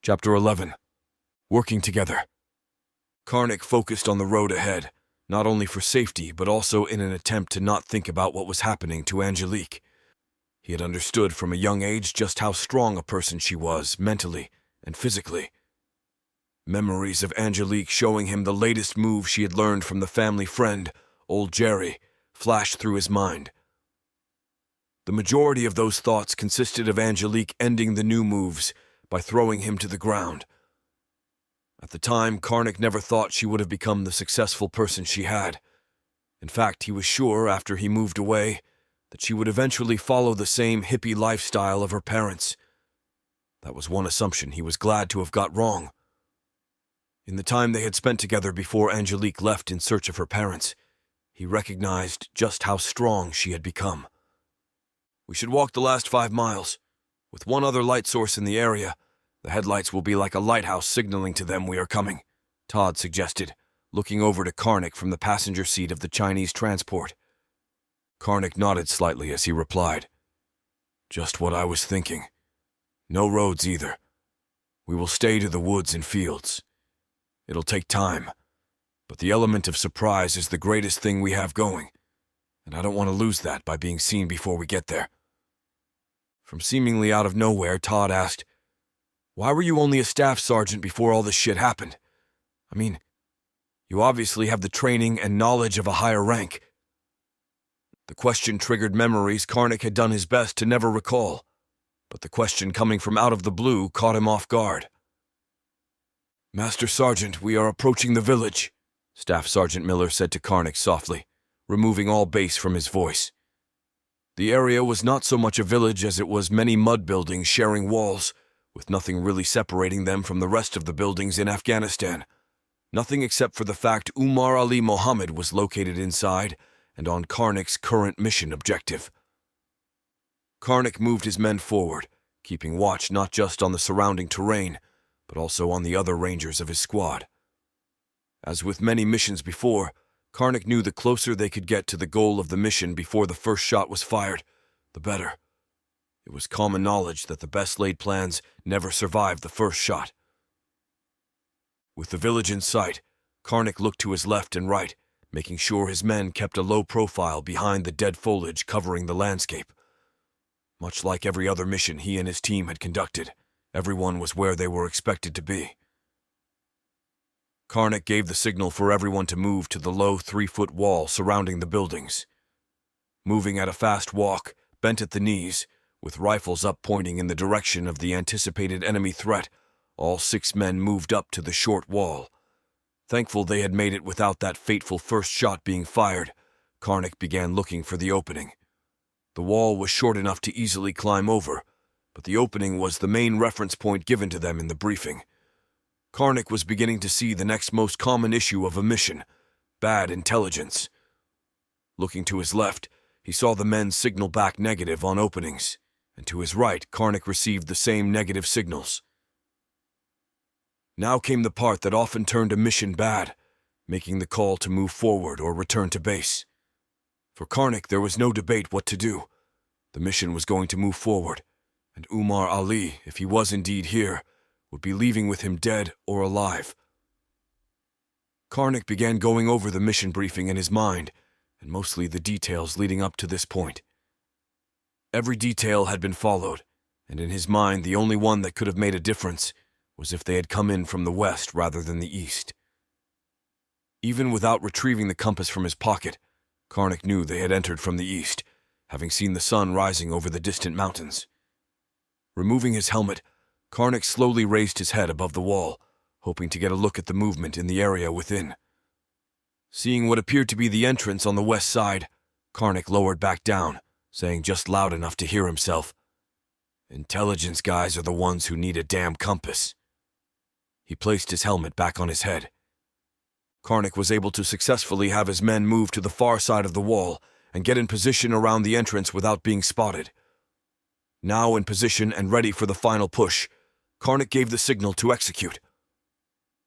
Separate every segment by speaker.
Speaker 1: Chapter 11. Working Together. Karnak focused on the road ahead, not only for safety but also in an attempt to not think about what was happening to Angelique. He had understood from a young age just how strong a person she was, mentally and physically. Memories of Angelique showing him the latest move she had learned from the family friend, old Jerry, flashed through his mind. The majority of those thoughts consisted of Angelique ending the new moves by throwing him to the ground. At the time, Karnak never thought she would have become the successful person she had. In fact, he was sure, after he moved away, that she would eventually follow the same hippie lifestyle of her parents. That was one assumption he was glad to have got wrong. In the time they had spent together before Angelique left in search of her parents, he recognized just how strong she had become. "We should walk the last 5 miles. With one other light source in the area, the headlights will be like a lighthouse signaling to them we are coming," Todd suggested, looking over to Karnak from the passenger seat of the Chinese transport. Karnak nodded slightly as he replied, "Just what I was thinking. No roads either. We will stay to the woods and fields. It'll take time, but the element of surprise is the greatest thing we have going, and I don't want to lose that by being seen before we get there." From seemingly out of nowhere, Todd asked, "Why were you only a staff sergeant before all this shit happened? I mean, you obviously have the training and knowledge of a higher rank." The question triggered memories Karnak had done his best to never recall, but the question coming from out of the blue caught him off guard. "Master Sergeant, we are approaching the village," Staff Sergeant Miller said to Karnak softly, removing all bass from his voice. The area was not so much a village as it was many mud buildings sharing walls, with nothing really separating them from the rest of the buildings in Afghanistan. Nothing except for the fact Umar Ali Mohammed was located inside and on Karnak's current mission objective. Karnak moved his men forward, keeping watch not just on the surrounding terrain, but also on the other rangers of his squad. As with many missions before, Karnak knew the closer they could get to the goal of the mission before the first shot was fired, the better. It was common knowledge that the best-laid plans never survived the first shot. With the village in sight, Karnak looked to his left and right, making sure his men kept a low profile behind the dead foliage covering the landscape. Much like every other mission he and his team had conducted, everyone was where they were expected to be. Karnak gave the signal for everyone to move to the low 3-foot wall surrounding the buildings. Moving at a fast walk, bent at the knees, with rifles up pointing in the direction of the anticipated enemy threat, all 6 men moved up to the short wall. Thankful they had made it without that fateful first shot being fired, Karnak began looking for the opening. The wall was short enough to easily climb over, but the opening was the main reference point given to them in the briefing. Karnak was beginning to see the next most common issue of a mission: bad intelligence. Looking to his left, he saw the men signal back negative on openings, and to his right, Karnak received the same negative signals. Now came the part that often turned a mission bad, making the call to move forward or return to base. For Karnak, there was no debate what to do. The mission was going to move forward, and Umar Ali, if he was indeed here, would be leaving with him dead or alive. Karnak began going over the mission briefing in his mind, and mostly the details leading up to this point. Every detail had been followed, and in his mind the only one that could have made a difference was if they had come in from the west rather than the east. Even without retrieving the compass from his pocket, Karnak knew they had entered from the east, having seen the sun rising over the distant mountains. Removing his helmet, Karnak slowly raised his head above the wall, hoping to get a look at the movement in the area within. Seeing what appeared to be the entrance on the west side, Karnak lowered back down, saying just loud enough to hear himself, "Intelligence guys are the ones who need a damn compass." He placed his helmet back on his head. Karnak was able to successfully have his men move to the far side of the wall and get in position around the entrance without being spotted. Now in position and ready for the final push, Karnak gave the signal to execute.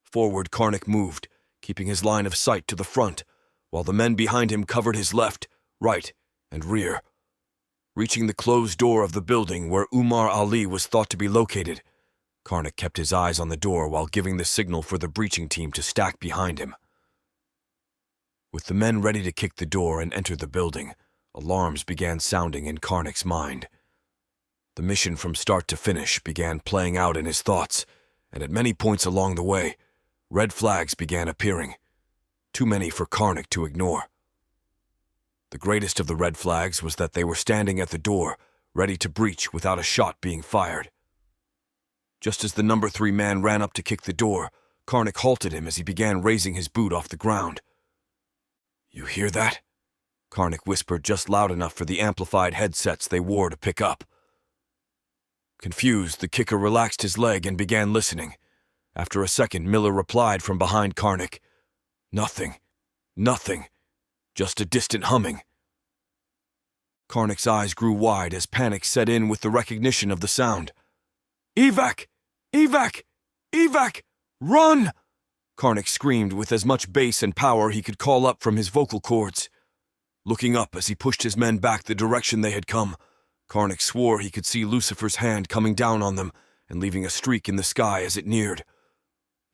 Speaker 1: Forward Karnak moved, keeping his line of sight to the front, while the men behind him covered his left, right, and rear. Reaching the closed door of the building where Umar Ali was thought to be located, Karnak kept his eyes on the door while giving the signal for the breaching team to stack behind him. With the men ready to kick the door and enter the building, alarms began sounding in Karnak's mind. The mission from start to finish began playing out in his thoughts, and at many points along the way, red flags began appearing, too many for Karnak to ignore. The greatest of the red flags was that they were standing at the door, ready to breach without a shot being fired. Just as the number 3 man ran up to kick the door, Karnak halted him as he began raising his boot off the ground. "You hear that?" Karnak whispered just loud enough for the amplified headsets they wore to pick up. Confused, the kicker relaxed his leg and began listening. After a second, Miller replied from behind Karnak, "Nothing. Nothing. Just a distant humming." Karnak's eyes grew wide as panic set in with the recognition of the sound. "Evac! Evac! Evac! Run!" Karnak screamed with as much bass and power he could call up from his vocal cords. Looking up as he pushed his men back the direction they had come, Karnak swore he could see Lucifer's hand coming down on them and leaving a streak in the sky as it neared.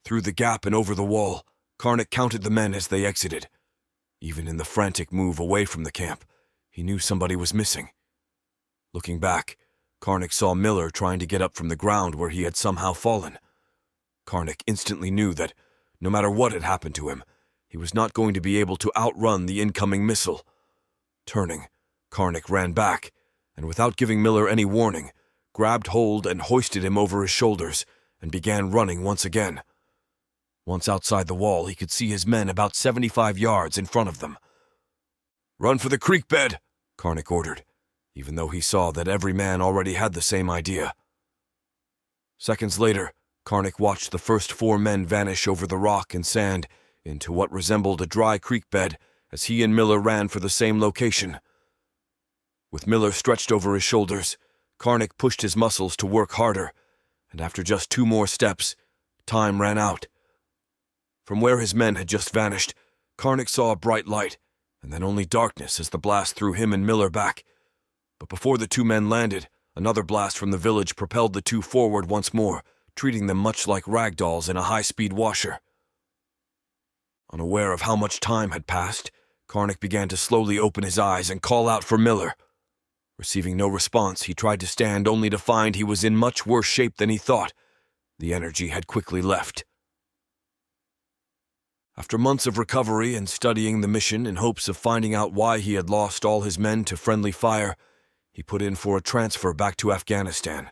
Speaker 1: Through the gap and over the wall, Karnak counted the men as they exited. Even in the frantic move away from the camp, he knew somebody was missing. Looking back, Karnak saw Miller trying to get up from the ground where he had somehow fallen. Karnak instantly knew that, no matter what had happened to him, he was not going to be able to outrun the incoming missile. Turning, Karnak ran back, and without giving Miller any warning, grabbed hold and hoisted him over his shoulders, and began running once again. Once outside the wall, he could see his men about 75 yards in front of them. "Run for the creek bed," Karnak ordered, even though he saw that every man already had the same idea. Seconds later, Karnak watched the first 4 men vanish over the rock and sand into what resembled a dry creek bed as he and Miller ran for the same location. With Miller stretched over his shoulders, Karnak pushed his muscles to work harder, and after just 2 more steps, time ran out. From where his men had just vanished, Karnak saw a bright light, and then only darkness as the blast threw him and Miller back. But before the 2 men landed, another blast from the village propelled the 2 forward once more, treating them much like rag dolls in a high-speed washer. Unaware of how much time had passed, Karnak began to slowly open his eyes and call out for Miller. Receiving no response, he tried to stand only to find he was in much worse shape than he thought. The energy had quickly left. After months of recovery and studying the mission in hopes of finding out why he had lost all his men to friendly fire, he put in for a transfer back to Afghanistan.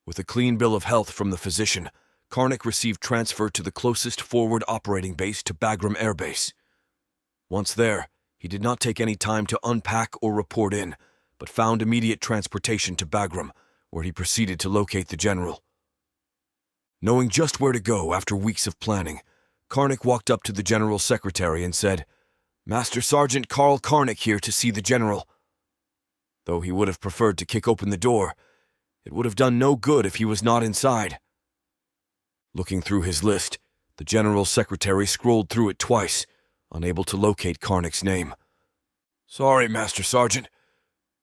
Speaker 1: With a clean bill of health from the physician, Karnak received transfer to the closest forward operating base to Bagram Air Base. Once there, he did not take any time to unpack or report in, but found immediate transportation to Bagram, where he proceeded to locate the general. Knowing just where to go after weeks of planning, Karnak walked up to the general's secretary and said, "Master Sergeant Karl Karnak here to see the general." Though he would have preferred to kick open the door, it would have done no good if he was not inside. Looking through his list, the general's secretary scrolled through it twice, unable to locate Karnak's name. "Sorry, Master Sergeant,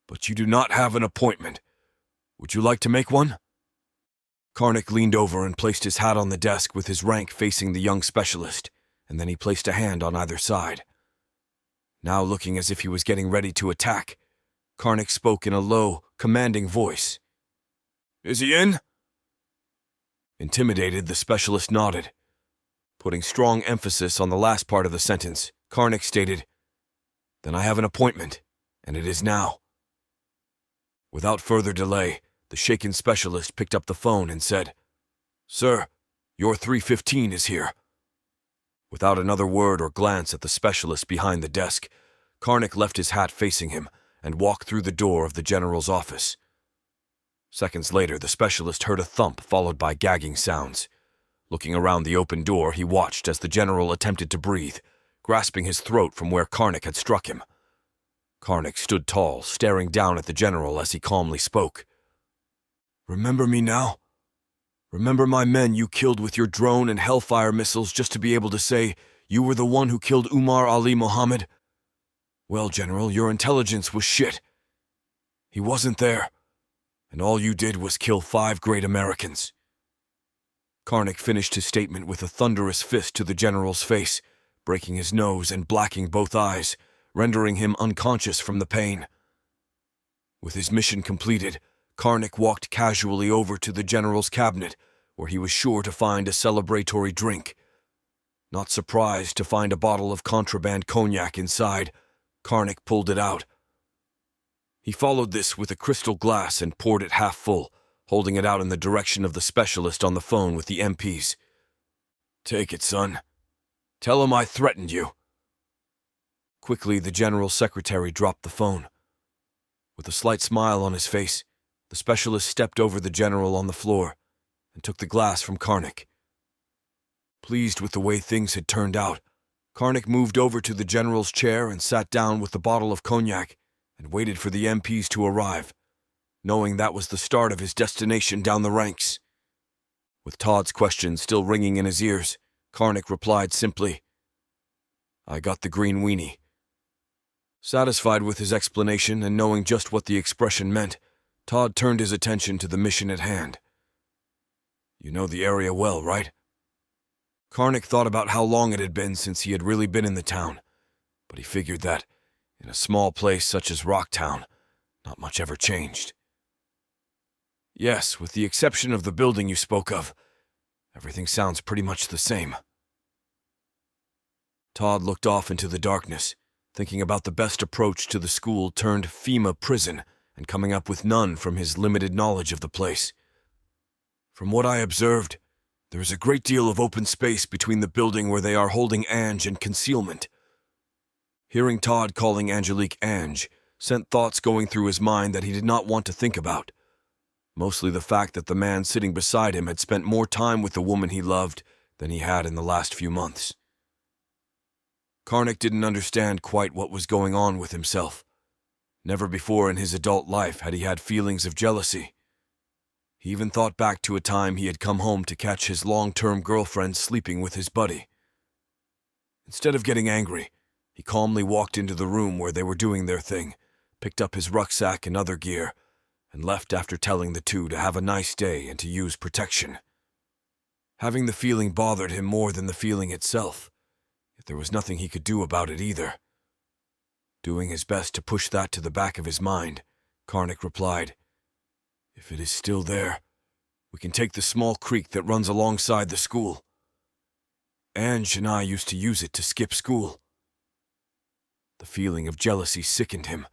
Speaker 1: but you do not have an appointment. Would you like to make one?" Karnak leaned over and placed his hat on the desk with his rank facing the young specialist, and then he placed a hand on either side. Now looking as if he was getting ready to attack, Karnak spoke in a low, commanding voice. "Is he in?" Intimidated, the specialist nodded. Putting strong emphasis on the last part of the sentence, Karnak stated, "Then I have an appointment, and it is now." Without further delay, the shaken specialist picked up the phone and said, "Sir, your 315 is here." Without another word or glance at the specialist behind the desk, Karnak left his hat facing him and walked through the door of the general's office. Seconds later, the specialist heard a thump followed by gagging sounds. Looking around the open door, he watched as the general attempted to breathe, grasping his throat from where Karnak had struck him. Karnak stood tall, staring down at the general as he calmly spoke. "Remember me now? Remember my men you killed with your drone and Hellfire missiles just to be able to say you were the one who killed Umar Ali Mohammed? Well, General, your intelligence was shit. He wasn't there. and all you did was kill 5 great Americans." Karnak finished his statement with a thunderous fist to the general's face, breaking his nose and blacking both eyes, rendering him unconscious from the pain. With his mission completed, Karnak walked casually over to the general's cabinet, where he was sure to find a celebratory drink. Not surprised to find a bottle of contraband cognac inside, Karnak pulled it out. He followed this with a crystal glass and poured it half full, holding it out in the direction of the specialist on the phone with the MPs. "Take it, son. Tell him I threatened you." Quickly, the general's secretary dropped the phone. With a slight smile on his face, the specialist stepped over the general on the floor and took the glass from Karnak. Pleased with the way things had turned out, Karnak moved over to the general's chair and sat down with the bottle of cognac and waited for the MPs to arrive, knowing that was the start of his destination down the ranks. With Todd's question still ringing in his ears, Karnak replied simply, "I got the green weenie." Satisfied with his explanation and knowing just what the expression meant, Todd turned his attention to the mission at hand. "You know the area well, right?" Karnak thought about how long it had been since he had really been in the town, but he figured that, in a small place such as Rocktown, not much ever changed. "Yes, with the exception of the building you spoke of. Everything sounds pretty much the same." Todd looked off into the darkness, thinking about the best approach to the school-turned-FEMA prison and coming up with none from his limited knowledge of the place. "From what I observed, there is a great deal of open space between the building where they are holding Ange and concealment." Hearing Todd calling Angelique Ange sent thoughts going through his mind that he did not want to think about. Mostly the fact that the man sitting beside him had spent more time with the woman he loved than he had in the last few months. Karnak didn't understand quite what was going on with himself. Never before in his adult life had he had feelings of jealousy. He even thought back to a time he had come home to catch his long-term girlfriend sleeping with his buddy. Instead of getting angry, he calmly walked into the room where they were doing their thing, picked up his rucksack and other gear, and left after telling the two to have a nice day and to use protection. Having the feeling bothered him more than the feeling itself, yet there was nothing he could do about it either. Doing his best to push that to the back of his mind, Karnak replied, "If it is still there, we can take the small creek that runs alongside the school. Ange and I used to use it to skip school." The feeling of jealousy sickened him,